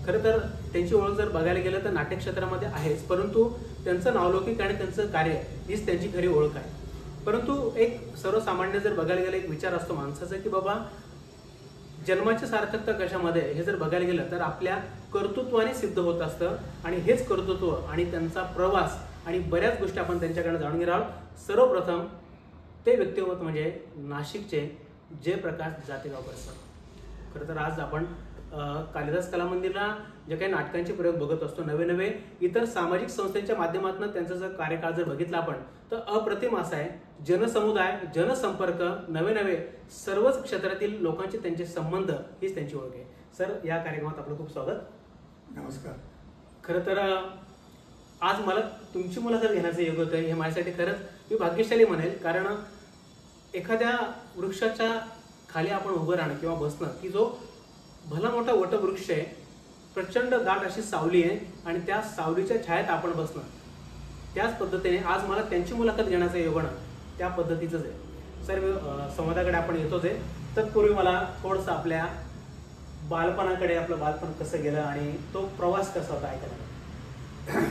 खरं तर त्यांची ओळख जर बघायला गेलं तर नाट्य क्षेत्रामध्ये आहेच, परंतु त्यांचं नावलौकिक आणि त्यांचं कार्य हीच त्यांची खरी ओळख आहे. परंतु एक सर्वसामान्य जर बघायला गेलं एक विचार असतो माणसाचा की बाबा जन्माची सार्थकता कशामध्ये हे जर बघायला गेलं तर आपल्या कर्तृत्वाने सिद्ध होत असतं. आणि हेच कर्तृत्व आणि त्यांचा प्रवास आणि बऱ्याच गोष्टी आपण त्यांच्याकडे जाणून घेणार आहोत. सर्वप्रथम ते व्यक्तिमत्व म्हणजे नाशिकचे जयप्रकाश जातेगावकर सर. खरं तर आज आपण कालिदास कला मंदिरला जे काही नाटकांचे प्रयोग बघत असतो, नवे नवे इतर सामाजिक संस्थांच्या माध्यमातून त्यांचा जर कार्यकाळ जर बघितला आपण तर अप्रतिम असा आहे. जनसमुदाय, जनसंपर्क, नवे नवे सर्वच क्षेत्रातील लोकांचे त्यांचे संबंध हीच त्यांची ओळख आहे. सर, या कार्यक्रमात आपलं खूप स्वागत. नमस्कार. खरं तर आज मला तुमची मुलाखत घेण्याचं योग होतं हे माझ्यासाठी खरंच मी भाग्यशाली म्हणेल. कारण एखाद्या वृक्षाच्या खाली आपण उभं राहणं किंवा बसणं की जो भला मोठा वटवृक्ष आहे, प्रचंड दाट अशी सावली आहे आणि त्या सावलीच्या छायेत आपण बसणं, त्याच पद्धतीने आज मला त्यांची मुलाखत घेण्याचं योगणं त्या पद्धतीचंच आहे. सर, संवादाकडे आपण येतोच आहे. तत्पूर्वी मला थोडंसं आपल्या बालपणाकडे, आपलं बालपण कसं गेलं आणि तो प्रवास कसा होता ऐकायला.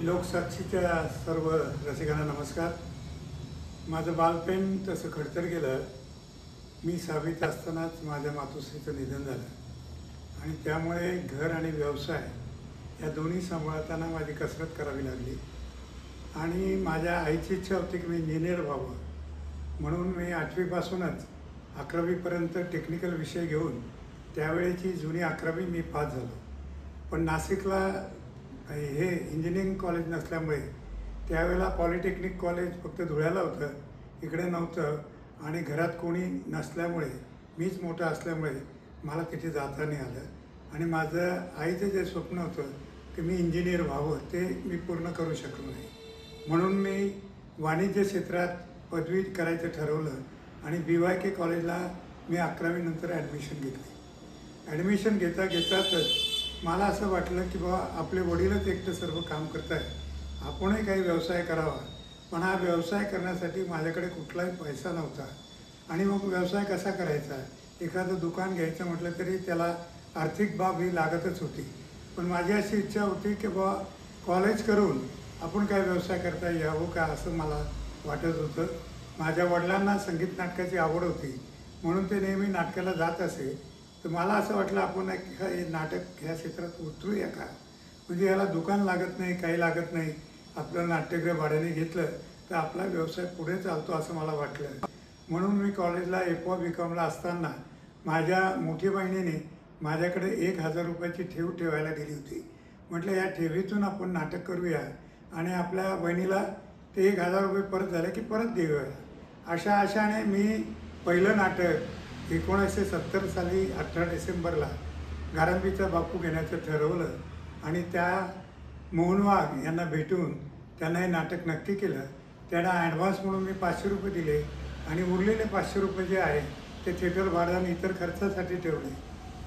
लोकसाक्षीच्या सर्व रसिकांना नमस्कार. माझं बालपण तसं खडतर गेलं. मी 6वीत असतानाच माझ्या मातोश्रीचं निधन झालं आणि त्यामुळे घर आणि व्यवसाय या दोन्ही सांभाळताना माझी कसरत करावी लागली. आणि माझ्या आईची इच्छा होती की मी इंजिनियर व्हावं, म्हणून मी 8वीपासूनच 11वीपर्यंत टेक्निकल विषय घेऊन त्यावेळेची जुनी 11वी मी पास झालो. पण नाशिकला हे इंजिनिअरिंग कॉलेज नसल्यामुळे त्यावेळेला पॉलिटेक्निक कॉलेज फक्त धुळ्याला होतं, इकडे नव्हतं. आणि घरात कोणी नसल्यामुळे, मीच मोठं असल्यामुळे मला तिथे जाता नाही आलं. आणि माझं आईचं जे स्वप्न होतं की मी इंजिनियर व्हावं ते मी पूर्ण करू शकलो नाही. म्हणून मी वाणिज्य क्षेत्रात पदवी करायचं ठरवलं आणि BYK कॉलेजला मी 11वी नंतर ॲडमिशन घेतली. ॲडमिशन घेता घेतातच मला असं वाटलं की बाबा आपले वडीलच एकटं सर्व काम करत आहे, आपणही काही व्यवसाय करावा. पण हा व्यवसाय करण्यासाठी माझ्याकडे कुठलाही पैसा नव्हता. आणि मग व्यवसाय कसा करायचा, एखादं दुकान घ्यायचं म्हटलं तरी त्याला आर्थिक बाब ही लागतच होती. पण माझी अशी इच्छा होती की बाबा कॉलेज करून आपण काय व्यवसाय करता यावं का असं मला वाटत होतं. माझ्या वडिलांना संगीत नाटकाची आवड होती म्हणून ते नेहमी नाटकाला जात असे. तर मला असं वाटलं आपण हे नाटक ह्या क्षेत्रात उतरूया का, म्हणजे याला दुकान लागत नाही, काही लागत नाही, आपलं नाट्यगृह भाड्याने घेतलं तर आपला व्यवसाय पुढे चालतो असं मला वाटलं. म्हणून मी कॉलेजला FY BComला असताना माझ्या मोठी बहिणीने माझ्याकडे 1000 रुपयाची ठेव ठेवायला दिली होती. म्हटलं या ठेवीतून आपण नाटक करूया आणि आपल्या बहिणीला ते 1000 रुपये परत झाले की परत देऊया. अशा आशाने मी पहिलं नाटक 1970 साली 18 डिसेंबरला गारंबीचा बापू घेण्याचं ठरवलं. आणि त्या मोहन वाघ यांना भेटून त्यांना हे नाटक नक्की केलं. त्यांना ॲडव्हान्स म्हणून मी 500 रुपये दिले आणि उरलेले 500 रुपये जे आहे ते थिएटर भाडं आणि इतर खर्चासाठी ठेवले.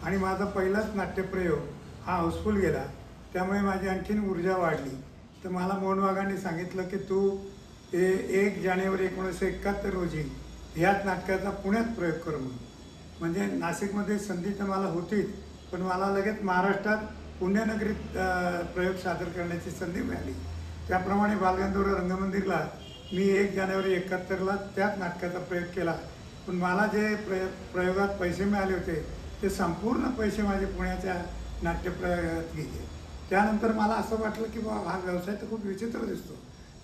आणि माझा पहिलाच नाट्यप्रयोग हा हाऊसफुल गेला. त्यामुळे माझी आणखीन ऊर्जा वाढली. तर मला मोहन वाघांनी सांगितलं की तू 1 जानेवारी 1971 रोजी ह्याच नाटकाचा पुण्यात प्रयोग कर म्हणून. म्हणजे नाशिकमध्ये संधी तर मला होतीच, पण मला लगेच महाराष्ट्रात पुण्यनगरीत प्रयोग सादर करण्याची संधी मिळाली. त्याप्रमाणे बालगंधर्व रंगमंदिरला मी 1 जानेवारी 71ला त्याच नाटकाचा प्रयोग केला. पण मला जे प्रयोगात पैसे मिळाले होते ते संपूर्ण पैसे माझे पुण्याच्या नाट्यप्रयोगात गेले. त्यानंतर मला असं वाटलं की बाबा हा व्यवसाय तर खूप विचित्र दिसतो.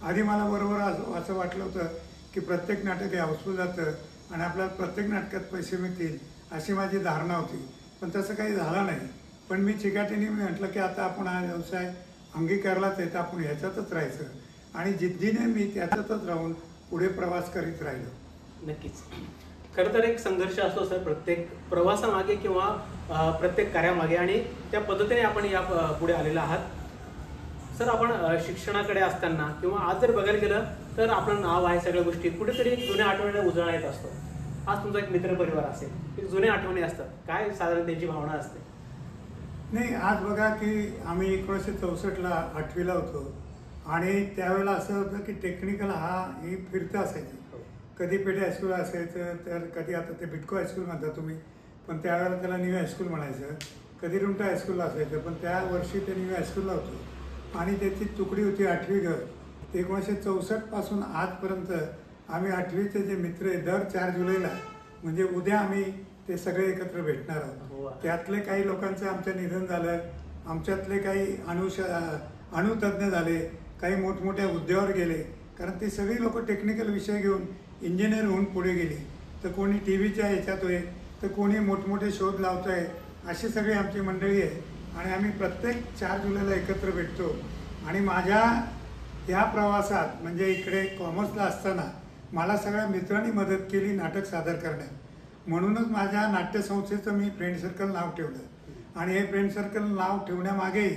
आधी मला बरोबर असं वाटलं होतं की प्रत्येक नाटक हे हाऊसफुल जातं आणि आपल्याला प्रत्येक नाटकात पैसे मिळतील अशी माझी धारणा होती. पण तसं काही झालं नाही. पण मी चिकाटीने म्हटलं की आता आपण हा व्यवसाय अंगीकारलाच आहे तर आपण ह्याच्यातच राहायचं आणि जिद्दीने मी त्याच्यातच राहून पुढे प्रवास करीत राहिलो. नक्कीच. खरं तर एक संघर्ष असतो सर प्रत्येक प्रवासामागे किंवा प्रत्येक कार्यामागे आणि त्या पद्धतीने आपण या पुढे आलेला आहात. सर, आपण शिक्षणाकडे असताना किंवा आज जर बघायला गेलं तर आपलं नाव आहे, सगळ्या गोष्टी कुठेतरी एक जुन्या आठवणीला उजळा येत असतो. आज तुमचा एक मित्रपरिवार असेल, एक जुन्या आठवणी असतात, काय साधारण त्यांची भावना असते? नाही, आज बघा की आम्ही 1964ला 8वीला होतो आणि त्यावेळेला असं होतं की टेक्निकल ही फिरतं असायची. कधी पेठे हायस्कूल असायचं तर कधी आता ते बिटको हायस्कूल म्हणता तुम्ही, पण त्यावेळेला त्याला न्यू हायस्कूल म्हणायचं. कधी रुंटा हायस्कूलला असायचं, पण त्या वर्षी त्यांनी मी हायस्कूलला होतो आणि त्याची तुकडी होती 8वी ग. 1964 पासून आजपर्यंत आम्ही 8वीचे जे मित्र आहे दर 4 जुलैला म्हणजे उद्या आम्ही ते सगळे एकत्र भेटणार आहोत. त्यातले काही लोकांचं आमचं निधन झालं, आमच्यातले काही अणुतज्ञ झाले, काही मोठमोठ्या हुद्द्यावर गेले, कारण ती सगळी लोक टेक्निकल विषय घेऊन इंजिनियर होऊन पुढे गेली. तर कोणी टी व्हीच्या ह्याच्यात आहे, तर कोणी मोठमोठे शोध लावतो आहे, अशी सगळी आमची मंडळी आहे आणि आम्ही प्रत्येक 4 जुलैला एकत्र भेटतो. आणि माझ्या या प्रवासात म्हणजे इकडे कॉमर्सला असताना मला सगळ्या मित्रांनी मदत केली नाटक सादर करण्यात. म्हणूनच माझ्या नाट्यसंस्थेचं मी फ्रेंड सर्कल नाव ठेवलं आणि हे फ्रेंड सर्कल नाव ठेवण्यामागेही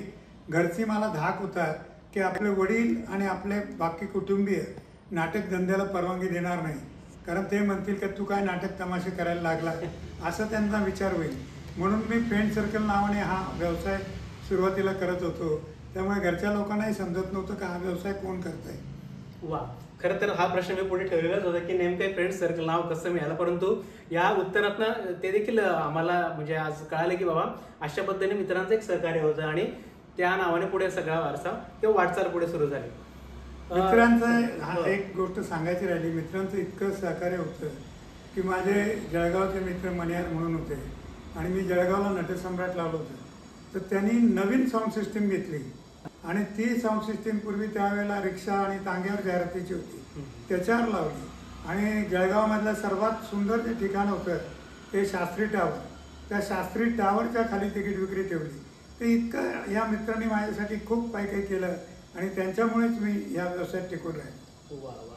घरची मला धाक होता की आपले वडील आणि आपले बाकी कुटुंबीय नाटक धंद्याला परवानगी देणार नाही, कारण ते म्हणतील की तू काय नाटक तमाशे करायला लागला, असा त्यांचा विचार होईल. म्हणून मी फ्रेंड सर्कल नावाने हा व्यवसाय सुरुवातीला करत होतो. त्यामुळे घरच्या लोकांनाही समजत नव्हतं का हा व्यवसाय कोण करत आहे. वा, खरं तर हा प्रश्न मी पुढे ठेवलेलाच होता की नेमकं फ्रेंड सर्कल नाव कसं मिळालं, परंतु या उत्तरातनं ते देखील आम्हाला म्हणजे आज कळालं की बाबा अशा पद्धतीने मित्रांचं एक सहकार्य होतं आणि त्या नावाने पुढे सगळा वारसा किंवा वाटचाल पुढे सुरू झाली. मित्रांचं एक गोष्ट सांगायची राहिली. मित्रांचं इतकं सहकार्य होतं की माझे जळगावचे मित्र मणियार म्हणून होते आणि मी जळगावला नटसम्राट लावलं होतं. तर त्यांनी नवीन साऊंड सिस्टीम घेतली आणि ती साऊंड सिस्टीम पूर्वी त्यावेळेला रिक्षा आणि तांग्यावर जाहिरातीची होती, त्याच्यावर लावली. आणि जळगावमधलं सर्वात सुंदर जे ठिकाण होतं ते शास्त्री टावर, त्या शास्त्री टावरच्या खाली तिकीट विक्री ठेवली. ते इतकं या मित्रांनी माझ्यासाठी खूप काही केलं आणि त्यांच्यामुळेच मी या व्यवसायात टिकून राहिलो. वा वा,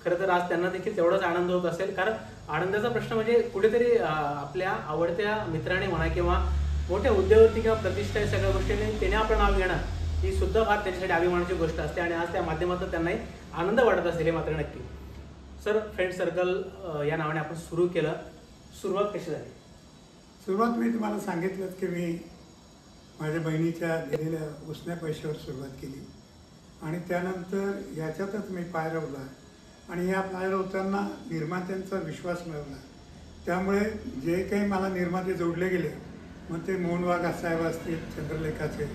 खरं तर आज त्यांना देखील तेवढाच आनंद होत असेल, कारण आनंदाचा प्रश्न म्हणजे कुठेतरी आपल्या आवडत्या मित्राने म्हणा किंवा मोठ्या उद्योगवरती किंवा प्रतिष्ठा या सगळ्या गोष्टीने त्याने आपलं नाव घेणं ही सुद्धा फार त्यांच्यासाठी अभिमानाची गोष्ट असते आणि आज त्या माध्यमातून त्यांनाही आनंद वाटत असेल हे मात्र नक्की. सर, फ्रेंड सर्कल या नावाने आपण सुरू केलं, सुरुवात कशी झाली? सुरुवात मी तुम्हाला सांगितलंच की मी माझ्या बहिणीच्या दिलेल्या उसन्या पैशावर सुरुवात केली आणि त्यानंतर याच्यातच मी पाय रोवला आणि या पाय रोवताना निर्मात्यांचा विश्वास मिळवला. त्यामुळे जे काही मला निर्माते जोडले गेले, मग ते मोहन वाघ साहेब असतील चंद्रलेखाचे,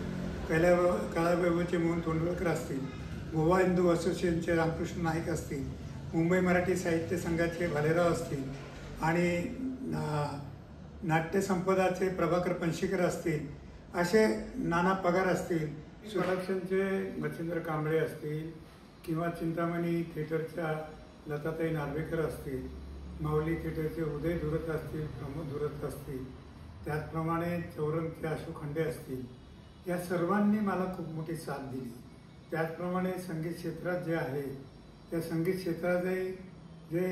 कलावैभवचे मोहन तोंडवळकर असतील, गोवा हिंदू असोसिएशनचे रामकृष्ण नाईक असतील, मुंबई मराठी साहित्य संघाचे भालेराव असतील आणि नाट्य संपदाचे प्रभाकर पणशीकर असतील, असे नाना पगार असतील, प्रोडक्शनचे मच्छिंद्र कांबळे असतील किंवा चिंतामणी थिएटरच्या लताताई नार्वेकर असतील, माऊली थिएटरचे उदय धुरत असतील, प्रमोद धुरत असतील, त्याचप्रमाणे चौरंगचे अशोक खंडे असतील, या सर्वांनी मला खूप मोठी साथ दिली. त्याचप्रमाणे संगीत क्षेत्रात जे आहे त्या संगीत क्षेत्रातही जे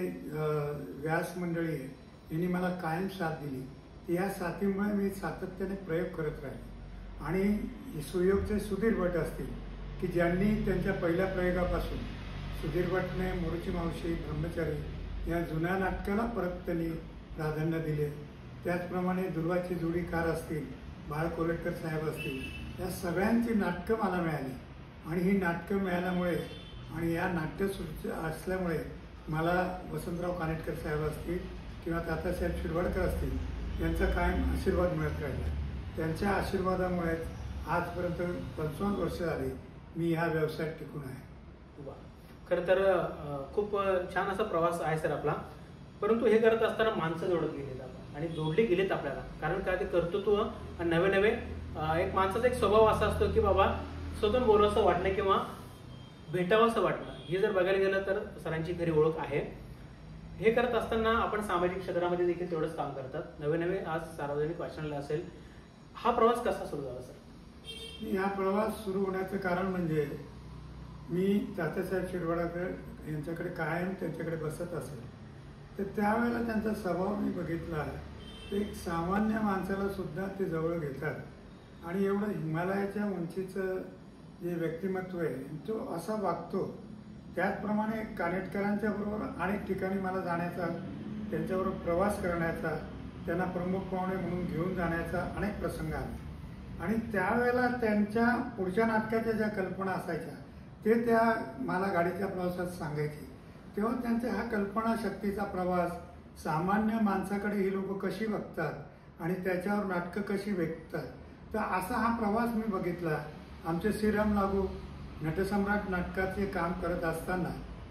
व्यास मंडळी आहे यांनी मला कायम साथ दिली. या साथीमुळे मी सातत्याने प्रयोग करत राहिले आणि सुयोगचे सुधीर भट असतील की ज्यांनी त्यांच्या पहिल्या प्रयोगापासून सुधीर भटने मोरूची मावशी, ब्रह्मचारी या जुन्या नाटकाला परत त्यांनी प्राधान्य दिले. त्याचप्रमाणे दुर्वाची जोडीकार असतील, बाळ कोलेटकर साहेब असतील, या सगळ्यांची नाटकं मला मिळाली आणि ही नाटकं मिळाल्यामुळे आणि या नाट्य असल्यामुळे मला वसंतराव कानेटकर साहेब असतील किंवा तात्यासाहेब शिरवाडकर असतील यांचा कायम आशीर्वाद मिळत राहिला. त्यांच्या आशीर्वादामुळेच आजपर्यंत 55 वर्ष झाली मी ह्या व्यवसायात टिकून आहे. वा, खरं तर खूप छान असा प्रवास आहे सर आपला. परंतु हे करत असताना माणसं जोडत गेलीत आपण आणि जोडली गेलीत आपल्याला, कारण काय ते कर्तृत्व आणि नवे नवे एक माणसाचा एक स्वभाव असा असतो की बाबा स्वतःहून बोलावंसं वाटणं किंवा भेटावं असं वाटणं, हे जर बघायला गेलं तर सरांची खरी ओळख आहे. हे करत असताना आपण सामाजिक क्षेत्रामध्ये देखील तेवढंच काम करतात, नवे नवे आज सार्वजनिक वाचनालय असेल. हा प्रवास कसा सुरू झाला सर? हा प्रवास सुरू होण्याचं कारण म्हणजे मी तात्यासाहेब शिरवाडकर यांच्याकडे कायम त्यांच्याकडे बसत असेल, तर त्यावेळेला त्यांचा स्वभाव मी बघितला. एक सामान्य माणसाला सुद्धा ते जवळ घेतात आणि एवढं हिमालयाच्या उंचीचं जे व्यक्तिमत्व आहे तो असा वागतो. त्याचप्रमाणे कानेटकरांच्या बरोबर अनेक ठिकाणी मला जाण्याचा, त्यांच्याबरोबर प्रवास करण्याचा, त्यांना प्रमुख पाहुणे म्हणून घेऊन जाण्याचा अनेक प्रसंग आले आणि त्यावेळेला त्यांच्या पुढच्या नाटकाच्या ज्या कल्पना असायच्या ते त्या मला गाडीच्या प्रवासात सांगायचे. तेव्हा त्यांच्या हा कल्पनाशक्तीचा प्रवास, सामान्य माणसाकडे ही लोक कशी बघतात आणि त्याच्यावर नाटकं कशी व्यक्तात तर असा हा प्रवास मी बघितला. आमचे श्रीराम लागू नटसम्राट नाटकाचे काम करत असताना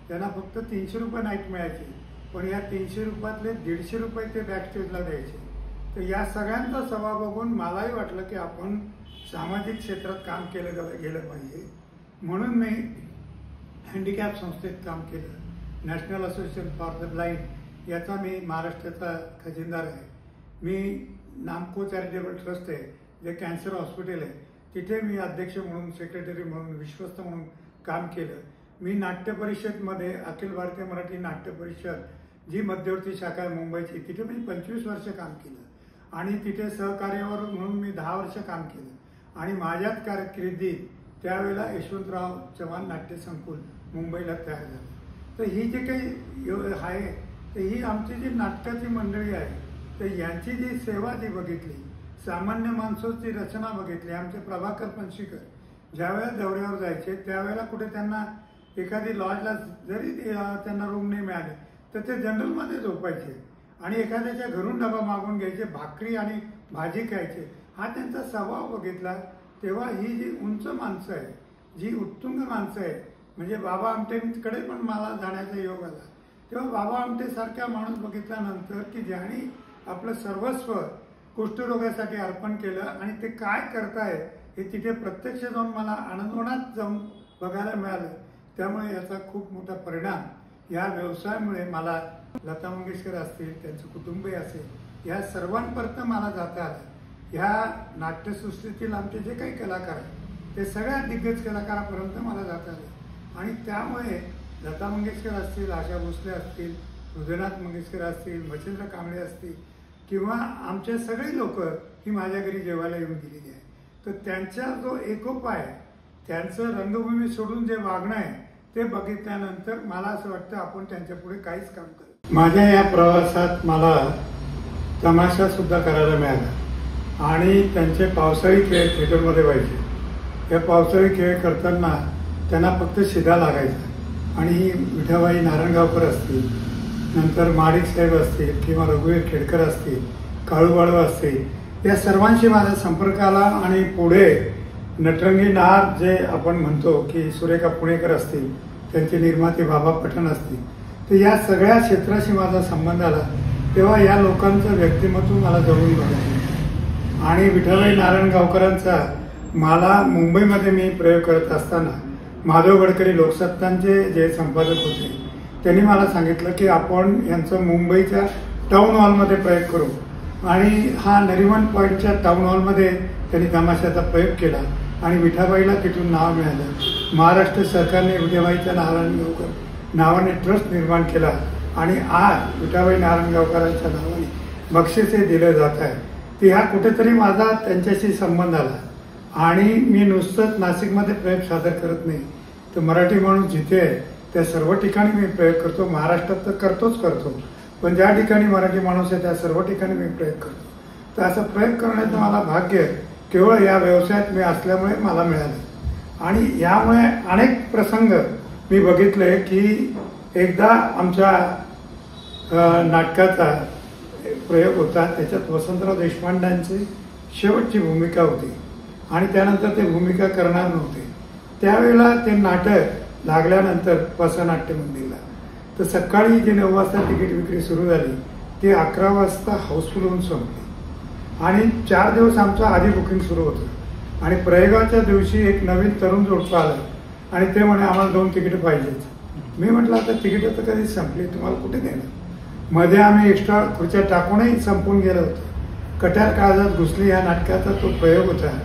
त्यांना फक्त 300 रुपये नाईट मिळायचे, पण या 300 रुपयातले 150 रुपये ते बॅकस्टेजला द्यायचे. तर या सगळ्यांचा स्वभाव बघून मलाही वाटलं की आपण सामाजिक क्षेत्रात काम गेलं पाहिजे. म्हणून मी हँडिकॅप संस्थेत काम केलं. National association for the blind याचा मी महाराष्ट्राचा खजिनदार आहे. मी नामको चॅरिटेबल ट्रस्ट आहे, जे कॅन्सर हॉस्पिटल आहे, तिथे मी अध्यक्ष म्हणून, सेक्रेटरी म्हणून, विश्वस्त म्हणून काम केलं. मी नाट्य परिषदमध्ये, अखिल भारतीय मराठी नाट्य परिषद जी मध्यवर्ती शाखा आहे मुंबईची, तिथे मी 25 वर्ष काम केलं आणि तिथे सहकार्यावर म्हणून मी 10 वर्ष काम केलं. आणि माझ्याच कारकिर्दीत त्यावेळेला यशवंतराव चव्हाण नाट्य संकुल मुंबईला तयार झालं. तर ही जे काही आहे, तर ही आमची जी नाटकाची मंडळी आहे, तर यांची जी सेवा जी बघितली, सामान्य माणसाची रचना बघितली. आमचे प्रभाकर पंशीकर ज्यावेळेला दौऱ्यावर जायचे त्यावेळेला कुठे त्यांना एखादी लॉजला जरी त्यांना रूम नाही मिळाले तर ते जनरलमध्ये झोपायचे आणि एखाद्याच्या घरून डबा मागून घ्यायचे, भाकरी आणि भाजी खायचे. हा त्यांचा स्वभाव बघितला तेव्हा ही जी उंच माणसं आहे, जी उत्तुंग माणसं आहे, म्हणजे बाबा आमटेंकडे पण मला जाण्याचा योग आला. तेव्हा बाबा आमटेसारखा माणूस बघितल्यानंतर की ज्याने आपलं सर्वस्व कुष्ठरोगासाठी अर्पण केलं आणि ते काय करताय हे तिथे प्रत्यक्ष जाऊन मला आनंदवनात जाऊन बघायला मिळालं. त्यामुळे याचा खूप मोठा परिणाम या व्यवसायामुळे मला लता मंगेशकर असतील, त्यांचं कुटुंबीय असेल, या सर्वांपर्यंत मला जाता आलं. ह्या नाट्यसृष्टीतील आमचे जे काही कलाकार आहेत ते सगळ्या दिग्गज कलाकारापर्यंत मला जाता आले. आणि त्यामुळे लता मंगेशकर असतील, आशा भोसले असतील, हृदयनाथ मंगेशकर असतील, मच्छिंद्र कांबळे असतील किंवा आमचे सगळे लोक ही माझ्या घरी जेवायला येऊन गेलेली आहे. तर त्यांचा जो एकोपा आहे, त्यांचं रंगभूमी सोडून जे वागणं आहे ते बघितल्यानंतर मला असं वाटतं आपण त्यांच्या पुढे काहीच काम करत. माझ्या या प्रवासात मला तमाशा सुद्धा करायला मिळाला आणि त्यांचे पावसाळी खेळ थिएटरमध्ये व्हायचे. या पावसाळी खेळ करताना त्यांना फक्त शिदा लागायचा आणि विठाबाई नारायणगावकर असतील, नंतर माडिक साहेब असतील किंवा रघुवीर खेडकर असतील, काळूबाळू असतील, या सर्वांशी माझा संपर्क आला. आणि पुढे नटरंगी नार जे आपण म्हणतो की सुरेखा पुणेकर असतील, त्यांचे निर्माते बाबा पठाण असतील, तर या सगळ्या क्षेत्राशी माझा संबंध आला. तेव्हा या लोकांचं व्यक्तिमत्व मला जवळून बघायचं. आणि विठाबाई नारायणगावकरांचा मला मुंबईमध्ये मी प्रयोग करत असताना माधव गडकरी लोकसत्तांचे जे संपादक होते त्यांनी मला सांगितलं की आपण यांचं मुंबईच्या टाउन हॉलमध्ये प्रयोग करू. आणि हा नरिमन पॉईंटच्या टाउन हॉलमध्ये त्यांनी तमाशाचा प्रयोग केला आणि विठाबाईला तिथून नाव मिळालं. महाराष्ट्र सरकारने विठाबाईच्या नारायणगावकर नावाने ट्रस्ट निर्माण केला आणि आज विठाबाई नारायणगावकरांच्या नावाने बक्षिसे दिले जात आहे. ती हा कुठेतरी माझा त्यांच्याशी संबंध आला. आणि मी नुसतंच नाशिकमध्ये प्रयोग सादर करत नाही, तर मराठी माणूस जिथे आहे त्या सर्व ठिकाणी मी प्रयोग करतो. महाराष्ट्रात तर करतो, पण ज्या ठिकाणी मराठी माणूस आहे त्या सर्व ठिकाणी मी प्रयोग करतो. तर असं प्रयोग करण्याचं मला भाग्य केवळ या व्यवसायात मी असल्यामुळे मला मिळालं. आणि यामुळे अनेक प्रसंग मी बघितले की एकदा आमच्या नाटकाचा प्रयोग होता, त्याच्यात वसंतराव देशपांड्यांची शेवटची भूमिका होती आणि त्यानंतर ते भूमिका करणार नव्हते. त्यावेळेला ते नाटक लागल्यानंतर पसनाट्य मंदिरला, तर सकाळी जे 9 वाजता तिकीट विक्री सुरू झाली ती 11 वाजता हाऊसफुल होऊन संपली. आणि 4 दिवस आमचं आधी बुकिंग सुरू होतं आणि प्रयोगाच्या दिवशी एक नवीन तरुण जोडपं आलं आणि ते म्हणे आम्हाला 2 तिकीट पाहिजेत. मी म्हटलं आता तिकीट तर कधी संपली, तुम्हाला कुठे देणार. मध्ये आम्ही एक्स्ट्रा खुर्च्या टाकूनही संपून गेलो होतो. कट्यार काळजात घुसली या नाटकाचा तो प्रयोग होता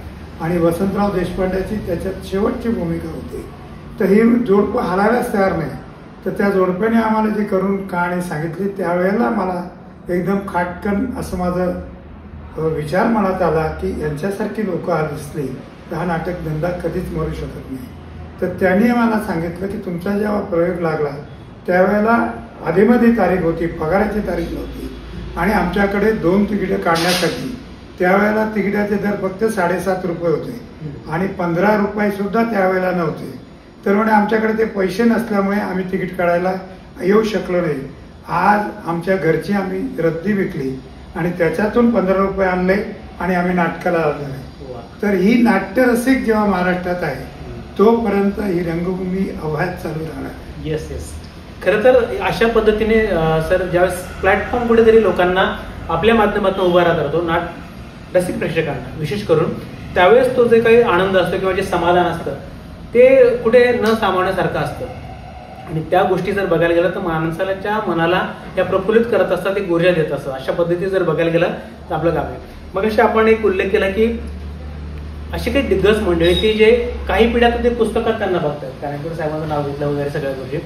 आणि वसंतराव देशपांड्याची त्याच्यात शेवटची भूमिका होती. तर ही जोडपं हलायलाच तयार नाही. तर त्या जोडप्याने आम्हाला जी करून कहाणी सांगितली त्यावेळेला मला एकदम खाटकन असं माझा विचार मनात आला की यांच्यासारखी लोक आज दिसली तर हा नाटक धंदा कधीच मरू शकत नाही. तर त्यांनी मला सांगितलं की तुमचा जेव्हा प्रयोग लागला त्यावेळेला आधीमध्ये तारीख होती, पगाराची तारीख नव्हती आणि आमच्याकडे 2 तिकीटं काढण्यासाठी त्यावेळेला तिकिटाचे दर फक्त 7.5 रुपये होते आणि 15 रुपये सुद्धा त्यावेळेला नव्हते. तर म्हणे आमच्याकडे ते पैसे नसल्यामुळे आम्ही तिकीट काढायला येऊ शकलो नाही. आज आमच्या घरची आम्ही रद्दी विकली आणि त्याच्यातून 15 रुपये आणले आणि आम्ही नाटकाला आलो आहे. तर ही नाट्यरसिक जेव्हा महाराष्ट्रात आहे तोपर्यंत ही रंगभूमी अवघात चालू राहणार. Yes yes. खरं तर अशा पद्धतीने सर ज्यावेळेस प्लॅटफॉर्म कुठेतरी लोकांना आपल्या माध्यमातून उभारा करतो नाट रसिक प्रेक्षकांना विशेष करून, त्यावेळेस तो जे काही आनंद असतो किंवा जे समाधान असतं ते कुठे न सामावण्यासारखं असतं. आणि त्या गोष्टी जर बघायला गेलं तर माणसाच्या मनाला या प्रफुल्लित करत असतात, एक ऊर्जा देत असतं. अशा पद्धतीने जर बघायला गेलं तर आपलं काम आहे. मग अशी आपण एक उल्लेख केला की अशी काही दिग्गज मंडळी की जे काही पिढ्यातून ते पुस्तकात त्यांना बघतात, कारणपूर साहेबांचं नाव घेतलं वगैरे सगळ्या गोष्टी,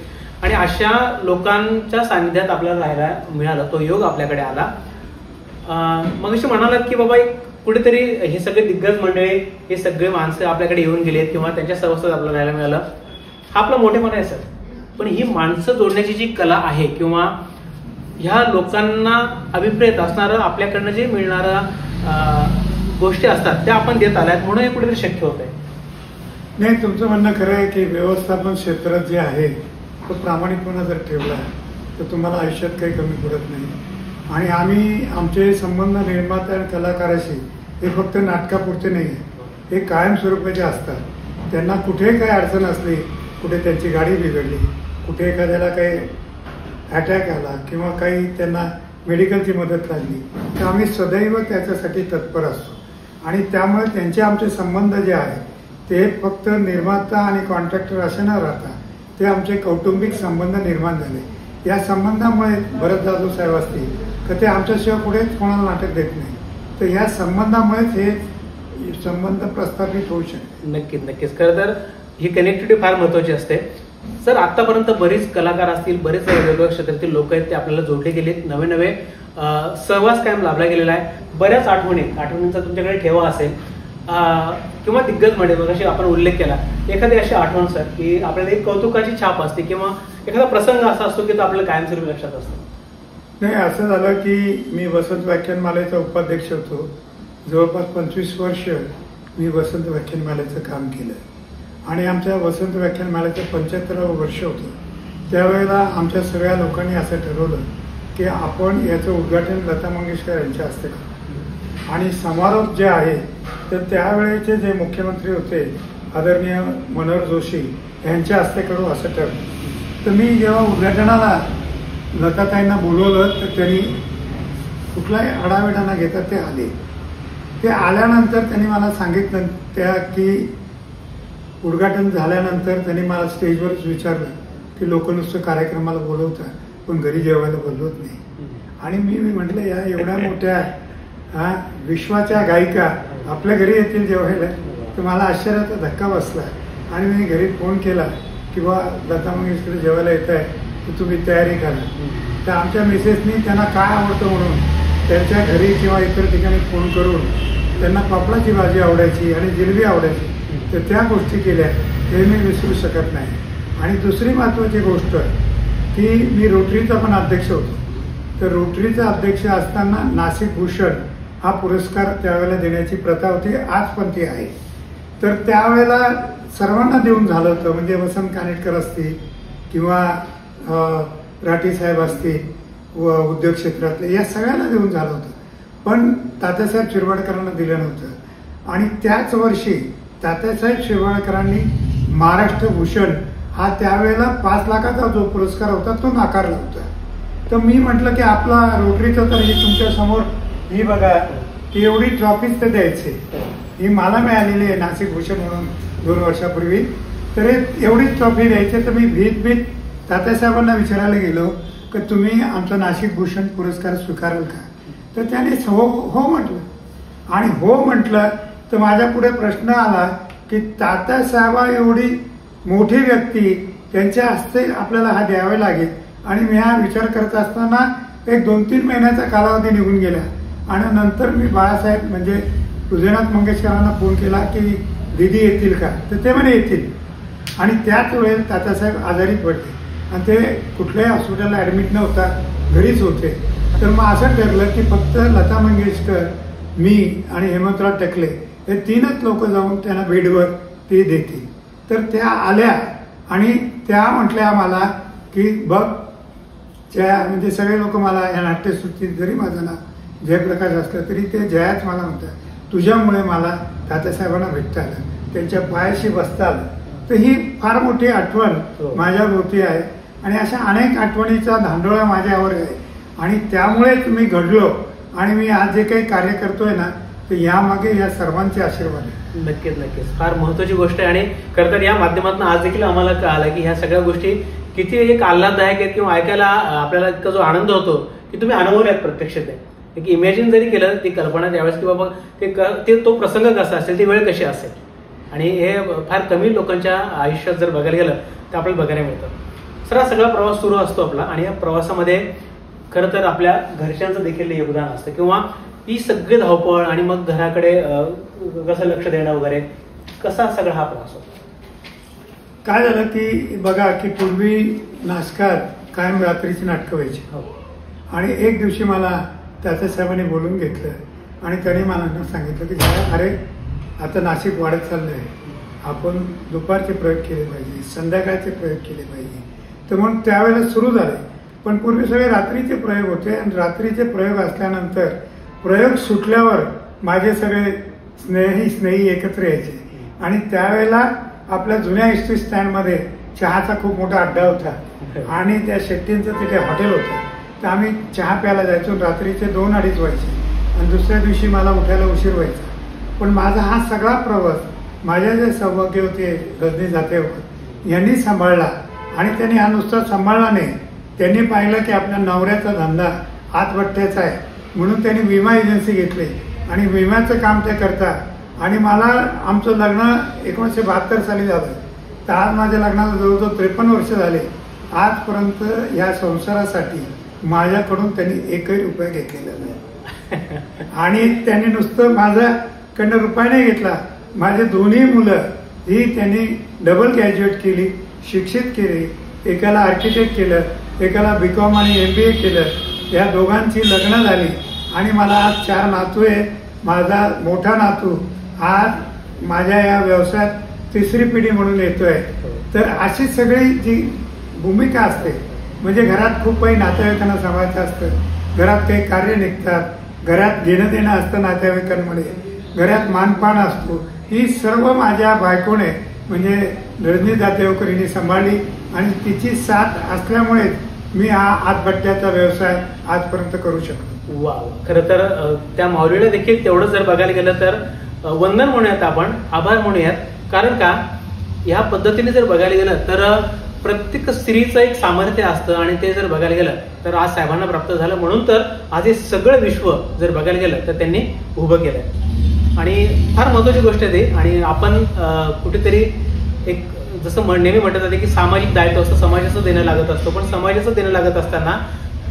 आणि अशा लोकांच्या सानिध्यात आपल्याला राहायला मिळालं, तो योग आपल्याकडे आला. मग अशी म्हणालात की बाबा कुठेतरी हे सगळे दिग्गज मंडळी, हे सगळे माणसं आपल्याकडे येऊन गेलेत किंवा त्यांच्या सहवासात आपल्याला राहायला मिळालं, हा आपला मोठेपणा आहे सर. पण ही माणसं जोडण्याची जी कला आहे किंवा ह्या लोकांना अभिप्रेत असणारं आपल्याकडनं जे मिळणारं गोष्टी असतात त्या आपण देत आल्यात म्हणून हे कुठेतरी शक्य होत आहे. नाही, तुमचं म्हणणं खरं आहे की व्यवस्थापन क्षेत्रात जे आहे तो प्रामाणिकपणा जर ठेवला तर तुम्हाला आयुष्यात काही कमी पडत नाही. आणि आम्ही आमचे संबंध निर्माता आणि कलाकाराशी हे फक्त नाटकापुरते नाही आहे, हे कायमस्वरूपाचे असतात. त्यांना कुठे काही अडचण असली, कुठे त्यांची गाडी बिघडली, कुठे एखाद्याला काही अटॅक आला किंवा काही त्यांना मेडिकलची मदत लागली तर आम्ही सदैव त्याच्यासाठी तत्पर असतो. आणि त्यामुळे त्यांचे आमचे संबंध जे आहेत ते फक्त निर्माता आणि कॉन्ट्रॅक्टर असे न राहता ते आमचे कौटुंबिक संबंध निर्माण झाले. या संबंधामुळे भरत जाधव साहेब असतील तर ते आमच्याशिवाय कुठेच कोणाला नाटक देत नाही. तर या संबंधामुळेच हे संबंध प्रस्थापित होऊ शकते. नक्कीच नक्कीच. खरं तर ही कनेक्टिव्हिटी फार महत्वाची असते. सर आतापर्यंत बरीच कलाकार असतील, बरेच वेगवेगळ्या क्षेत्रातील लोक आहेत ते आपल्याला जोडले गेलेत, नवे नवे सहवास कायम लाभला गेलेला आहे. बऱ्याच आठवणींचा तुमच्याकडे ठेवा असेल किंवा दिग्गज मंडळी मगाशी आपण उल्लेख केला, एखादी अशी आठवण सर की आपल्याला एक कौतुकाची छाप असते किंवा एखादा प्रसंग असा असतो की तो आपल्याला कायमस्वरूपी लक्षात असतो. नाही, असं झालं की मी वसंत व्याख्यानमालेचा उपाध्यक्ष होतो. जवळपास 25 वर्ष मी वसंत व्याख्यानमालेचं काम केलं आणि आमच्या वसंत व्याख्यानमालेचं 75वं वर्ष होतं. त्यावेळेला आमच्या सगळ्या लोकांनी असं ठरवलं की आपण याचं उद्घाटन लता मंगेशकर यांच्या हस्ते करू आणि समारोप जे आहे तर त्यावेळेचे जे मुख्यमंत्री होते आदरणीय मनोहर जोशी यांच्या हस्ते करू असं ठरलं. तर मी जेव्हा उद्घाटनाला लताताईंना बोलवलं तर त्यांनी कुठलाही आढावेढा न घेता ते आले. ते आल्यानंतर त्यांनी मला सांगितलं की उद्घाटन झाल्यानंतर त्यांनी मला स्टेजवरच विचारलं की लोक नुसतं कार्यक्रमाला बोलवतात पण घरी जेवायला बोलवत नाही. आणि मी म्हटलं या एवढ्या मोठ्या विश्वाच्या गायिका आपल्या घरी येतील जेवायला, तर मला आश्चर्याचा धक्का बसला. आणि मी घरी फोन केला की बा लता मंगेशकर जेवायला येत आहे तर तुम्ही तयारी करा. तर आमच्या मिसेसनी त्यांना काय आवडतं म्हणून त्यांच्या घरी किंवा इतर ठिकाणी फोन करून त्यांना पापडाची भाजी आवडायची आणि जिलबी आवडायची, तर त्या गोष्टी केल्या हे मी विसरू शकत नाही. आणि दुसरी महत्त्वाची गोष्ट की मी रोटरीचा पण अध्यक्ष होतो. तर रोटरीचा अध्यक्ष असताना नाशिक भूषण हा पुरस्कार त्यावेळेला देण्याची प्रथा होती, आज पण ती आहे. तर त्यावेळेला सर्वांना देऊन झालं होतं, म्हणजे वसंत कानेटकर असतील किंवा राठी साहेब असतील व उद्योग क्षेत्रातले या सगळ्यांना देऊन झालं होतं, पण तात्यासाहेब शिरवाडकरांना दिलं नव्हतं. आणि त्याच वर्षी तात्यासाहेब शिरवाडकरांनी महाराष्ट्र भूषण हा त्यावेळेला 5 लाखाचा जो पुरस्कार होता तो नाकारला होता. तर मी म्हटलं की आपला रोटरीचं तर हे तुमच्या समोर ही बघा की एवढी ट्रॉफीच तर द्यायची, ही मला मिळालेली आहे नाशिक भूषण म्हणून 2 वर्षापूर्वी, तर एवढीच ट्रॉफी द्यायची. तर मी भीत तात्यासाहेबांना विचारायला गेलो की तुम्ही आमचा नाशिक भूषण पुरस्कार स्वीकाराल का? तर त्याने हो म्हटलं. आणि हो म्हटलं तर माझ्या पुढे प्रश्न आला की तात्यासाहेबा एवढी मोठी व्यक्ती त्यांच्या हस्ते आपल्याला हा द्यावा लागेल. आणि मी हा विचार करत असताना एक 2-3 महिन्याचा कालावधी निघून गेला. आणि नंतर मी बाळासाहेब म्हणजे हृदयनाथ मंगेशकरांना फोन केला की दीदी येतील का? तर ते म्हणे येतील. आणि त्याच वेळेस तात्यासाहेब आजारी पडले आणि ते कुठल्याही हॉस्पिटलला ॲडमिट नव्हता, घरीच होते. तर मग असं ठरलं की फक्त लता मंगेशकर, मी आणि हेमंतराव टकले हे 3च लोक जाऊन त्यांना बेडवर ते देतील. तर त्या आल्या आणि त्या म्हटल्या मला की बघ म्हणजे सगळे लोक मला या नाट्यसृष्टीत जरी माझं नाव जयप्रकाश असलं तरी ते जयाच मला म्हणतात, तुझ्यामुळे मला तात्यासाहेबांना भेटता आलं, त्यांच्या पायाशी बसता आलं. तर ही फार मोठी आठवण माझ्या भोवती आहे आणि अशा अनेक आठवणीचा धांडोळा माझ्यावर आहे आणि त्यामुळेच मी घडलो आणि मी आज जे काही कार्य करतोय ना तर यामागे या सर्वांचे आशीर्वाद आहे. नक्कीच नक्कीच फार महत्वाची गोष्ट आहे आणि खरं तर या माध्यमातून आज देखील आम्हाला कळालं की ह्या सगळ्या गोष्टी किती एक आल्हाददायक आहेत किंवा ऐकायला आपल्याला इतका जो आनंद होतो की तुम्ही अनुभवल्यात प्रत्यक्ष ते एक इमॅजिन जरी केलं ती कल्पना त्यावेळेस की बाबा ते तो प्रसंग कसा असेल, ती वेळ कशी असेल आणि हे फार कमी लोकांच्या आयुष्यात जर बघायला गेलं तर आपल्याला बघायला मिळतं. सर हा सगळा प्रवास सुरू असतो आपला आणि या प्रवासामध्ये खरं तर आपल्या घरच्यांचं देखील योगदान असतं किंवा ही सगळी धावपळ आणि मग घराकडे कसं लक्ष देणं वगैरे कसा सगळा हा प्रवास होता. काय झालं की बघा की पूर्वी नाटकात कायम रात्रीची नाटकं व्हायची आणि एक दिवशी मला तात्यासाहेबांनी बोलून घेतलं आणि त्यांनी मला सांगितलं की अरे आता नाशिक वाढत चाललं आहे, आपण दुपारचे प्रयोग केले पाहिजे, संध्याकाळचे प्रयोग केले पाहिजे. तर म्हणून त्यावेळेला सुरू झाले. पण पूर्वी सगळे रात्रीचे प्रयोग होते आणि रात्रीचे प्रयोग असल्यानंतर प्रयोग सुटल्यावर माझे सगळे स्नेही एकत्र यायचे आणि त्यावेळेला आपल्या जुन्या एसटी स्टँडमध्ये चहाचा खूप मोठा अड्डा होता आणि त्या शेट्टींचं तिथे हॉटेल होतं. तर आम्ही चहा प्यायला जायचो. रात्रीचे 2-2:30 व्हायचे आणि दुसऱ्या दिवशी मला उठायला उशीर व्हायचा. पण माझा हा सगळा प्रवास माझ्या जे सौभाग्य होते रजनी जातेवर यांनी सांभाळला आणि त्यांनी हा नुसता सांभाळला नाही, त्यांनी पाहिलं की आपल्या नवऱ्याचा धंदा हातभट्ट्याचा आहे म्हणून त्यांनी विमा एजन्सी घेतली आणि विम्याचं काम ते करतात आणि मला आमचं लग्न 1972 साली झालं. तर आज माझ्या लग्नाला जवळजवळ 53 वर्ष झाले. आजपर्यंत या संसारासाठी माझ्याकडून त्यांनी एकही रुपया घेतलेला नाही आणि त्यांनी नुसतं माझ्याकडनं रुपया नाही घेतला. माझे दोन्ही मुलं ही त्यांनी डबल ग्रॅज्युएट केली, शिक्षित केली. एकाला आर्किटेक्ट केलं, एकाला BCom आणि MBA केलं. या दोघांची लग्न झाली आणि मला आज 4 नातू आहे. माझा मोठा नातू आज माझ्या या व्यवसायात 3री पिढी म्हणून येतोय. तर अशी सगळी जी भूमिका असते म्हणजे घरात खूप काही नातेवाईकांना सांभाळायचं असतं, घरात काही कार्य निघतात, घरात घेणं देणं असतं नातेवाईकांमध्ये, घरात मानपान असतो. ही सर्व माझ्या बायकोने म्हणजे रजनी जातेवकर हिने सांभाळली आणि तिची साथ असल्यामुळे मी हा हातभट्ट्याचा व्यवसाय आजपर्यंत करू शकतो. वा, खरं तर त्या माऊलीला देखील तेवढं जर बघायला गेलं तर वंदन म्हणूयात, आपण आभार म्हणूयात. कारण का ह्या पद्धतीने जर बघायला गेलं तर प्रत्येक स्त्रीचं एक सामर्थ्य असतं आणि ते जर बघायला गेलं तर आज साहेबांना प्राप्त झालं. म्हणून तर आज हे सगळं विश्व जर बघायला गेलं तर त्यांनी उभं केलंय आणि फार महत्वाची गोष्ट आहे ती. आणि आपण कुठेतरी एक जसं नेहमी म्हणतात की सामाजिक दायित्व असतं, समाजाचं देणं लागत असतं. पण समाजाचं देणं लागत असताना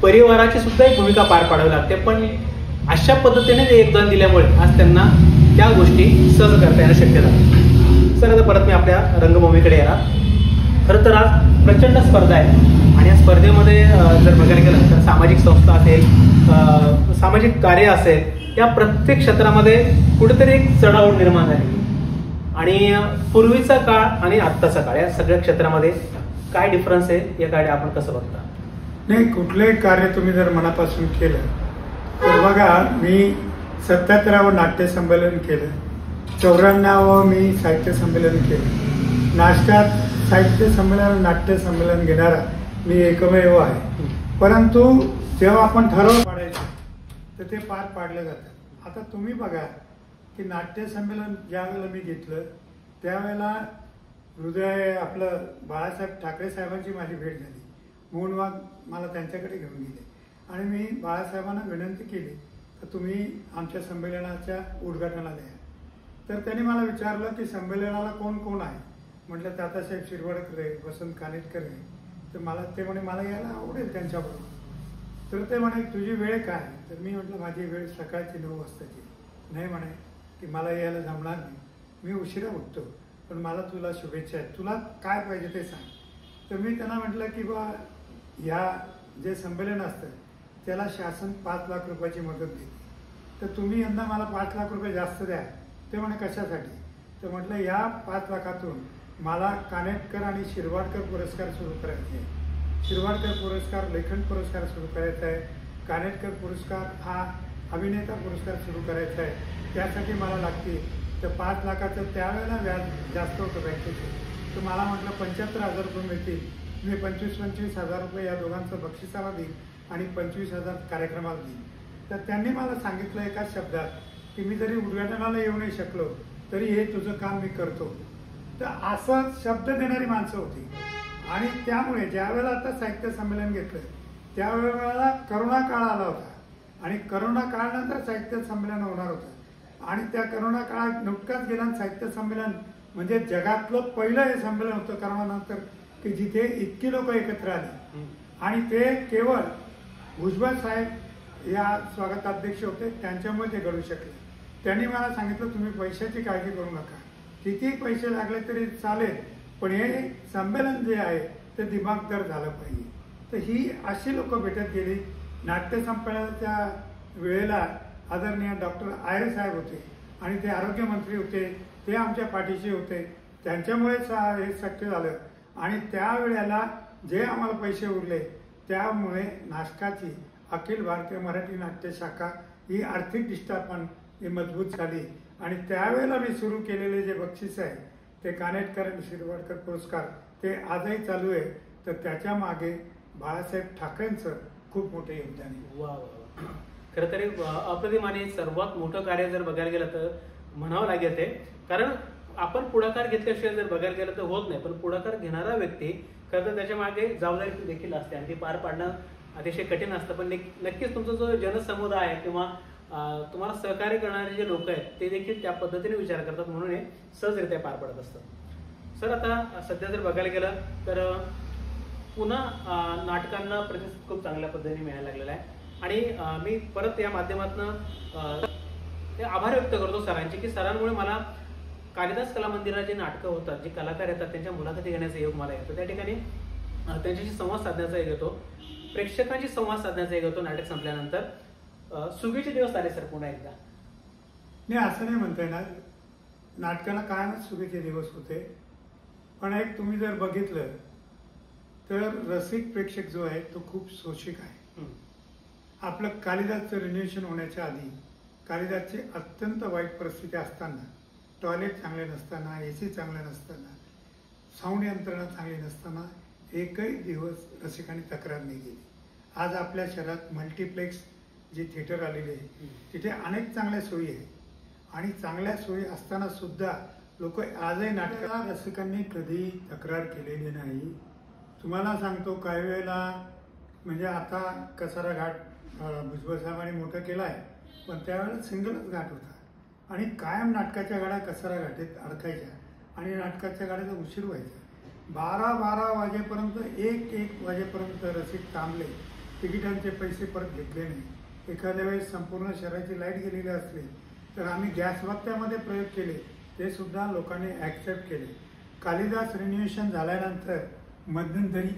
परिवाराची सुद्धा एक भूमिका पार पाडावी लागते. पण अशा पद्धतीने ते योगदान दिल्यामुळे आज त्यांना त्या गोष्टी सहज करता येणं शक्य झालं. सर आता परत मी आपल्या रंगभूमीकडे येणार. खरं तर आज प्रचंड स्पर्धा आहे आणि या स्पर्धेमध्ये जर बघायला गेलं तर सामाजिक संस्था असेल, सामाजिक कार्य असेल, या प्रत्येक क्षेत्रामध्ये कुठेतरी एक चढाओढ निर्माण झाली. आणि पूर्वीचा काळ आणि आत्ताचा काळ या सगळ्या क्षेत्रामध्ये काय डिफरन्स आहे याकडे आपण कसं बघता? नाही, कुठलंही कार्य तुम्ही जर मनापासून केलं तर बघा, मी 77वं नाट्य संमेलन केलं, 94वं मी साहित्य संमेलन केलं. नाटकात साहित्य संमेलन नाट्य संमेलन घेणारा मी एकमेव आहे. परंतु जेव्हा आपण ठरव पाडायचं तर ते पार पाडलं जातं. आता तुम्ही बघा की नाट्य संमेलन ज्या वेळेला मी घेतलं त्यावेळेला हृदय आपलं बाळासाहेब ठाकरे साहेबांची माझी भेट झाली. मोहन वाघ मला त्यांच्याकडे घेऊन गेले आणि मी बाळासाहेबांना विनंती केली तर तुम्ही आमच्या संमेलनाच्या उद्घाटनाला द्या. तर त्यांनी मला विचारलं की संमेलनाला कोण कोण आहे. म्हटलं तात्यासाहेब शिरवाडकर आहे, वसंत कानेटकर आहे. तर ते म्हणे मला यायला आवडेल त्यांच्याबरोबर. तर ते म्हणे तुझी वेळ काय? तर मी म्हटलं माझी वेळ सकाळची 9 वाजताची. नाही म्हणे की मला यायला जमणार नाही, मी उशिरा उठतो, पण मला तुला शुभेच्छा आहेत, तुला काय पाहिजे ते सांग. तर मी त्यांना म्हटलं की बा या जे संमेलन असतं त्याला शासन 5 लाख रुपयाची मदत देते, तर तुम्ही यंदा मला 5 लाख रुपये जास्त द्या. ते म्हणे कशासाठी? तर म्हटलं या 5 लाखातून मला कानेटकर आणि शिरवाडकर पुरस्कार सुरू करायचे आहे. शिरवाडकर पुरस्कार लेखन पुरस्कार सुरू करायचा आहे. कानेटकर पुरस्कार हा अभिनेता पुरस्कार सुरू करायचा आहे. त्यासाठी मला लागतील तर 5 लाखाचं त्यावेळेला व्याज जास्त होतं बँकेचं. तर मला म्हटलं 75,000 रुपये मिळतील, मी 25,000 रुपये या दोघांचं बक्षिसाला देईन आणि 25,000 कार्यक्रमाला देईन. तर त्यांनी मला सांगितलं एका शब्दात की मी जरी उद्घाटनाला येऊ नाही शकलो तरी हे तुझं काम मी करतो. तर असं शब्द देणारी माणसं होती. आणि त्यामुळे ज्यावेळेला आता साहित्य संमेलन घेतलं त्यावेळेला करोना काळ आला होता आणि करोना काळानंतर साहित्य संमेलन होणार होतं आणि त्या करोना काळात नुकताच गेला साहित्य संमेलन म्हणजे जगातलं पहिलं हे संमेलन होतं करोनानंतर की जिथे इतकी लोक एकत्र आली आणि ते केवळ भुजबळ साहेब या स्वागताध्यक्ष होते, त्यांच्यामुळे ते घडू शकले. त्यांनी मला सांगितलं तुम्ही पैशाची काळजी करू नका, किती पैसे लागले तरी चालेल, पण हे संमेलन जे आहे ते दिमागदार झालं पाहिजे. तर ही अशी लोक भेटत गेली. नाट्य संमेलनाच्या वेळेला आदरणीय डॉक्टर आयरे साहेब होते आणि ते आरोग्यमंत्री होते, ते आमच्या पाठीशी होते, त्यांच्यामुळेच हे शक्य झालं. आणि त्यावेळेला जे आम्हाला पैसे उरले त्यामुळे नाटकाची अखिल भारतीय मराठी नाट्य शाखा ही आर्थिकदृष्ट्या पण ही मजबूत झाली. आणि त्यावेळेला मी सुरू केलेले जे बक्षीस आहे ते कानेटकर आणि शिरवाडकर पुरस्कार ते आजही चालू आहे. तर त्याच्या मागे बाळासाहेब ठाकरेंचं खूप मोठं योगदान आहे. वा वा, खरं तरी अप्रतिम आणि सर्वात मोठं कार्य जर बघायला गेलं तर म्हणावं लागेल ते. कारण आपण पुढाकार घेतल्याशिवाय जर बघायला गेलं तर होत नाही, पण पुढाकार घेणारा व्यक्ती खरं तर त्याच्या मागे जबाबदारी देखील असते आणि ती पार पाडणं अतिशय कठीण असतं. पण नक्कीच तुमचा जो जनसमुदाय आहे किंवा तुम्हाला सहकार्य करणारे जे लोक आहेत ते देखील त्या पद्धतीने विचार करतात, म्हणून हे सहजरित्या पार पडत असतं. सर, आता सध्या जर बघायला गेलं तर पुन्हा नाटकांना प्रतिसाद खूप चांगल्या पद्धतीने मिळायला लागलेला आहे आणि मी परत या माध्यमातून ते आभार व्यक्त करतो सरांचे की सरांमुळे मला कालिदास कला मंदिरात जे नाटकं होतात, जे कलाकार येतात त्यांच्या मुलाखती घेण्याचा योग मला येतो. त्या ठिकाणी त्यांच्याशी संवाद साधण्याचा एक येतो, प्रेक्षकांशी संवाद साधण्याचा एक येतो. नाटक संपल्यानंतर सुगीचे दिवस आले सर पुन्हा एकदा. नाही, असं नाही म्हणता येणार. नाटकाला कायमच सुगीचे दिवस होते, पण एक तुम्ही जर बघितलं तर रसिक प्रेक्षक जो आहे तो खूप शोषिक आहे. आपलं कालिदासचं रिन्युएशन होण्याच्या आधी कालिदासची अत्यंत वाईट परिस्थिती असताना, टॉयलेट चांगले नसताना, AC चांगलं नसताना, साऊंड यंत्रणा चांगली नसताना एकही दिवस रसिकांनी तक्रार नाही केली. आज आपल्या शहरात मल्टिप्लेक्स जे थिएटर आलेले आहे तिथे अनेक चांगल्या सोयी आहे आणि चांगल्या सोयी असताना सुद्धा लोक आजही नाटकाला रसिकांनी कधी तक्रार केलेली नाही. तुम्हाला सांगतो काही वेळेला म्हणजे आता कसारा घाट भुजबळ साहेबांनी मोठं केला आहे, पण त्यावेळेला सिंगलच घाट होता आणि कायम नाटकाच्या गाड्या कसारा घाटीत अडकायच्या आणि नाटकाच्या गाड्याचा उशीर व्हायचा. 12 वाजेपर्यंत 1 वाजेपर्यंत रसिक थांबले, तिकिटांचे पैसे परत घेतले नाही. एखाद्या वेळेस संपूर्ण शहराची लाईट गेलेली असली तर आम्ही गॅस वत्त्यामध्ये प्रयोग केले, ते सुद्धा लोकांनी ॲक्सेप्ट केले. कालिदास रिन्युएशन झाल्यानंतर मध्यंतरी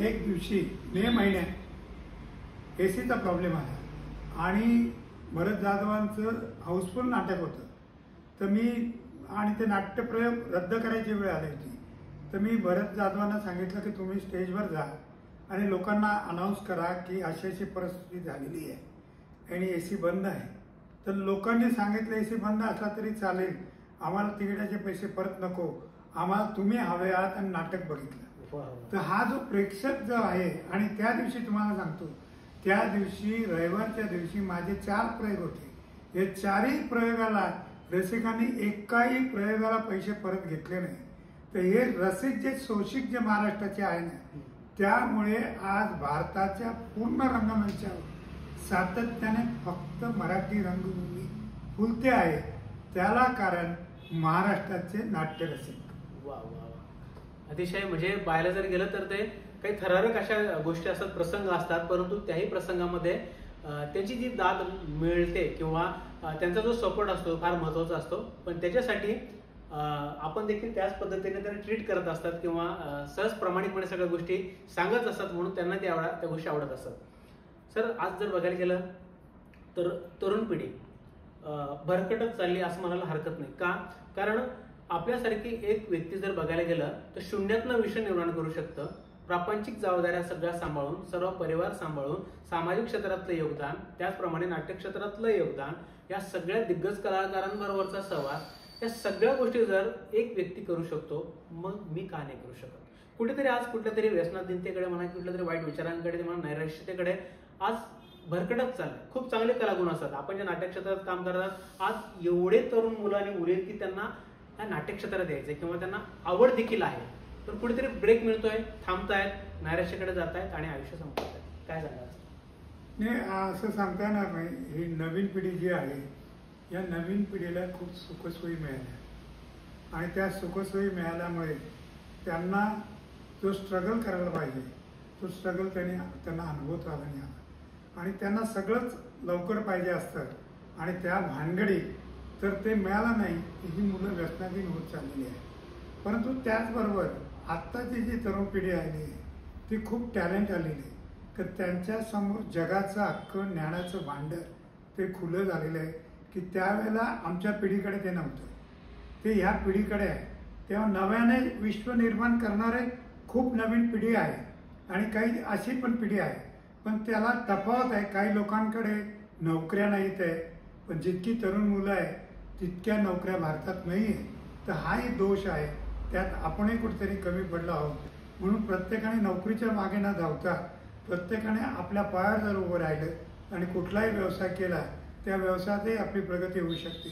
एक दिवशी मे महिन्यात ACचा प्रॉब्लेम आला आणि भरत जाधवांचं हाऊसफुल नाटक होतं. तर मी आणि ते नाट्यप्रयोग रद्द करायची वेळ आली होती. तर मी भरत जाधवांना सांगितलं की तुम्ही स्टेजवर जा आणि लोकांना अनाऊन्स करा की अशी अशी परिस्थिती झालेली आहे आणि AC बंद आहे. तर लोकांनी सांगितलं AC बंद असला तरी चालेल, आम्हाला तिकिटाचे पैसे परत नको, आम्हाला तुम्ही हवे आहात आणि नाटक बघितलं. तर हा जो प्रेक्षक जो आहे, आणि त्या दिवशी तुम्हाला सांगतो त्या दिवशी रविवारच्या दिवशी माझे 4 प्रयोग होते. हे 4ही प्रयोगाला रसिकांनी एकाही प्रयोगाला पैसे परत घेतले नाही. तर हे रसिक जे शोषिक जे महाराष्ट्राचे आहे ना, त्यामुळे आज भारताच्या पूर्ण रंगमंचावर सातत्याने फक्त मराठी रंगभूमी फुलते आहे. त्याला कारण महाराष्ट्राचे नाट्यरसिक. वा वा वा, अतिशय. म्हणजे पाहायला जर गेलं तर ते काही ठराविक अशा गोष्टी असतात, प्रसंग असतात, परंतु त्याही प्रसंगामध्ये त्याची जी दाद मिळते किंवा त्यांचा जो सपोर्ट असतो फार महत्त्वाचा असतो. पण त्याच्यासाठी आपण देखील त्याच पद्धतीने त्यांना ट्रीट करत असतात किंवा सहज प्रामाणिकपणे सगळ्या गोष्टी सांगत असतात, म्हणून त्यांना त्या गोष्टी आवडत असतात. सर, आज जर बघायला गेलं तर तरुण पिढी भरकटत चालली असं म्हणायला हरकत नाही. का? कारण आपल्यासारखी एक व्यक्ती जर बघायला गेलं तर शून्यातनं विषय निर्माण करू शकतं. प्रापंचिक जबाबदाऱ्या सगळ्या सांभाळून, सर्व परिवार सांभाळून, सामाजिक क्षेत्रातलं योगदान, त्याचप्रमाणे नाट्य क्षेत्रातलं योगदान, या सगळ्या दिग्गज कलाकारांबरोबरचा सहवास, या सगळ्या गोष्टी जर एक व्यक्ती करू शकतो, मग मी का नाही करू शकत? कुठेतरी आज कुठल्या तरी व्यसनाधीनतेकडे म्हणा, कुठल्या तरी वाईट विचारांकडे म्हणा, नैराश्यतेकडे आज भरकटत चाललंय. खूप चांगले कलागुण असतात. आपण ज्या नाट्य क्षेत्रात काम करतात, आज एवढे तरुण मुलं आणि मुली की त्यांना या नाट्य क्षेत्रात यायचंय किंवा त्यांना आवड देखील आहे, पण कुठेतरी ब्रेक मिळतोय, थांबतायत, नैराश्याकडे जात आहेत आणि आयुष्य संपत. काय सांगाल? नाही, असं सांगता येणार नाही. ही नवीन पिढी जी आहे, या नवीन पिढीला खूप सुखसोयी मिळाल्या आणि त्या सुखसोयी मिळाल्यामुळे त्यांना जो स्ट्रगल करायला पाहिजे तो स्ट्रगल त्यांना अनुभवता आला नाही आला आणि त्यांना सगळंच लवकर पाहिजे असतं आणि त्या भानगडी तर ते मिळालं नाही की ही मुलं व्यसनाधीन होत चाललेली आहे. परंतु त्याचबरोबर आत्ताची जी तरुण पिढी आलेली आहे ती खूप टॅलेंट आलेली आहे, तर त्यांच्यासमोर जगाचं अख्खं ज्ञानाचं भांडं ते खुलं झालेलं आहे की त्यावेळेला आमच्या पिढीकडे ते नव्हतं, ते ह्या पिढीकडे आहे. तेव्हा नव्याने विश्व निर्माण करणारे खूप नवीन पिढी आहे आणि काही अशी पण पिढी आहे, पण त्याला तफावत आहे. काही लोकांकडे नोकऱ्या नाहीत आहे, पण जितकी तरुण मुलं आहे तितक्या नोकऱ्या भारतात नाही आहे. तर हाही दोष आहे, त्यात आपणही कुठेतरी कमी पडलो आहोत. म्हणून प्रत्येकाने नोकरीच्या मागे न धावता प्रत्येकाने आपल्या पायावर जर उभं राहिलं आणि कुठलाही व्यवसाय केला, त्या व्यवसायातही आपली प्रगती होऊ शकते.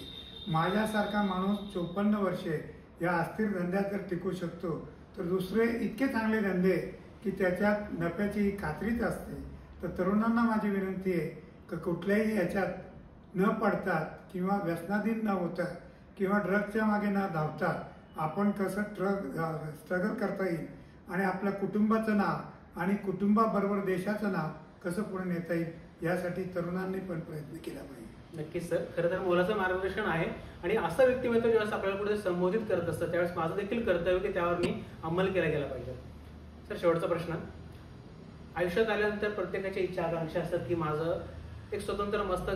माझ्यासारखा माणूस 54 वर्षे या अस्थिर धंद्यात जर टिकू शकतो, तर दुसरे इतके चांगले धंदे की त्याच्यात नफ्याची खात्रीच असते. तर तरुणांना माझी विनंती आहे की कुठल्याही याच्यात न पडता किंवा व्यसनाधीन न होता किंवा ड्रगच्या मागे न धावता आपण कसं स्ट्रगल करता येईल आणि आपल्या कुटुंबाचं नाव आणि कुटुंबाबरोबर देशाचं नाव कसं पुढे नेता येईल यासाठी तरुणांनी पण प्रयत्न केला पाहिजे. नक्कीच सर, खरं तर मोलाचं मार्गदर्शन आहे आणि असं व्यक्तिमत्व ज्यावेळेस आपल्याला कुठे संबोधित करत असतं त्यावेळेस माझं देखील कर्तव्य की त्यावर मी अंमल केला गेला पाहिजे. सर, शेवटचा प्रश्न. आयुष्यात आल्यानंतर प्रत्येकाची इच्छा आकांक्षा असतात की माझं एक स्वतंत्र मस्त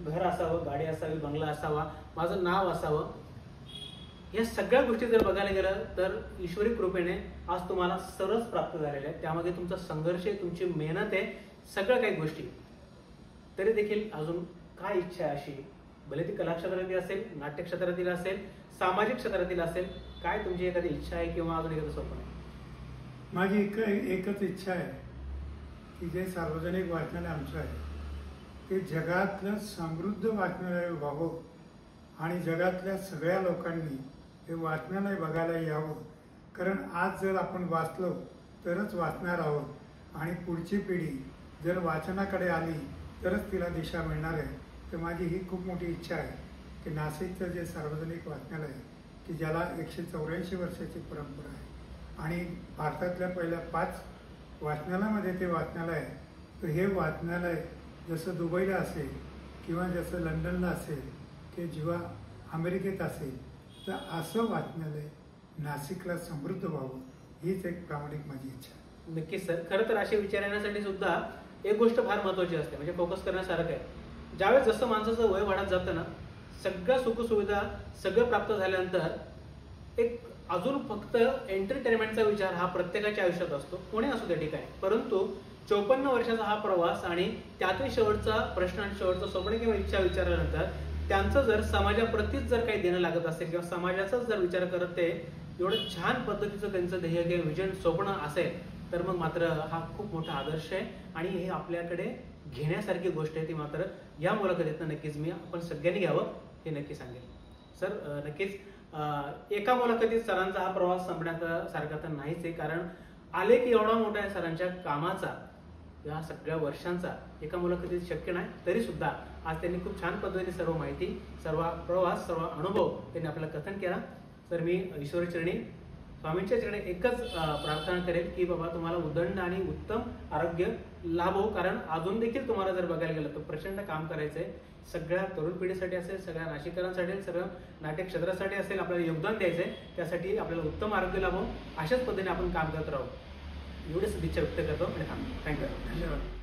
घर असावं, गाडी असावी, बंगला असावा, माझं नाव असावं. या सगळ्या गोष्टी जर बघायला गेलं तर ईश्वरी कृपेने आज तुम्हाला सर्वच प्राप्त झालेलं आहे. त्यामध्ये तुमचा संघर्ष आहे, तुमची मेहनत आहे, सगळ्या काही गोष्टी. तरी देखील अजून काय इच्छा आहे अशी, भले ती कला क्षेत्रातील असेल, नाट्य क्षेत्रातील असेल, सामाजिक क्षेत्रातील असेल, काय तुमची एखादी इच्छा आहे किंवा अजून एखादं स्वप्न आहे? माझी एकच इच्छा आहे की जे सार्वजनिक वाचनालय आमचं आहे ते जगातलं समृद्ध वाचनालय व्हावं आणि जगातल्या सगळ्या लोकांनी हे वाचनालय बघायला यावं. कारण आज जर आपण वाचलो तरच वाचणार आहोत आणि पुढची पिढी जर वाचनाकडे आली तरच तिला दिशा मिळणार आहे. तर माझी ही खूप मोठी इच्छा आहे की नाशिकचं जे सार्वजनिक वाचनालय आहे की ज्याला 184 वर्षाची परंपरा आहे आणि भारतातल्या पहिल्या 5 वाचनालयामध्ये ते वाचनालय आहे, तर हे वाचनालय जसं दुबईला असेल किंवा जसं लंडनला असेल की जेव्हा अमेरिकेत असेल, तर असं वाचनालय नाशिकला समृद्ध व्हावं हीच एक प्रामाणिक माझी इच्छा आहे. नक्कीच सर, खरं तर असे विचार येण्यासाठी सुद्धा एक गोष्ट फार महत्वाची असते, म्हणजे फोकस करण्यासारखं आहे. ज्यावेळेस जसं माणसाचं वय वाढत जातं ना, सगळ्या सुखसुविधा सगळं प्राप्त झाल्यानंतर एक अजून फक्त एंटरटेनमेंटचा विचार हा प्रत्येकाच्या आयुष्यात असतो, कोणी असू त्या ठिकाणी. परंतु 54 वर्षाचा हा प्रवास आणि त्यातही शेवटचा प्रश्न आणि शेवटचं स्वप्न किंवा इच्छा विचारल्यानंतर त्यांचं जर समाजाप्रतीच जर काही देणं लागत असेल किंवा समाजाचाच जर विचार करत ते एवढं छान पद्धतीचं त्यांचं ध्येय किंवा विजन स्वप्न असेल, तर मग मात्र हा खूप मोठा आदर्श आहे आणि हे आपल्याकडे घेण्यासारखी गोष्ट आहे. ती मात्र या मुलाखतीतनं नक्कीच मी आपण सगळ्यांनी घ्यावं हे नक्की सांगेल. सर, नक्कीच एका मुलाखतीत सरांचा हा प्रवास संपण्यासारखा तर नाहीच आहे, कारण आले की एवढा मोठा आहे सरांच्या कामाचा, या सगळ्या वर्षांचा एका मुलाखतीत शक्य नाही. तरी सुद्धा आज त्यांनी खूप छान पद्धतीने सर्व माहिती, सर्व प्रवास, सर्व अनुभव त्यांनी आपल्याला कथन केला. तर मी ईश्वरी चरणी, स्वामींच्या चरणी एकच प्रार्थना करेल की बाबा तुम्हाला उदंड आणि उत्तम आरोग्य लाभो. कारण अजून देखील तुम्हाला जर बघायला गेलं तर प्रचंड काम करायचंय. सगळ्या तरुण पिढीसाठी असेल, सगळ्या नाशिकरांसाठी, सगळ्या नाट्य क्षेत्रासाठी असेल, आपल्याला योगदान द्यायचंय. त्यासाठी आपल्याला उत्तम आरोग्य लाभो, अशाच पद्धतीने आपण काम करत राहू. एवढी सदिच्छा व्यक्त करतो आणि थांबतो. थँक्यू. धन्यवाद.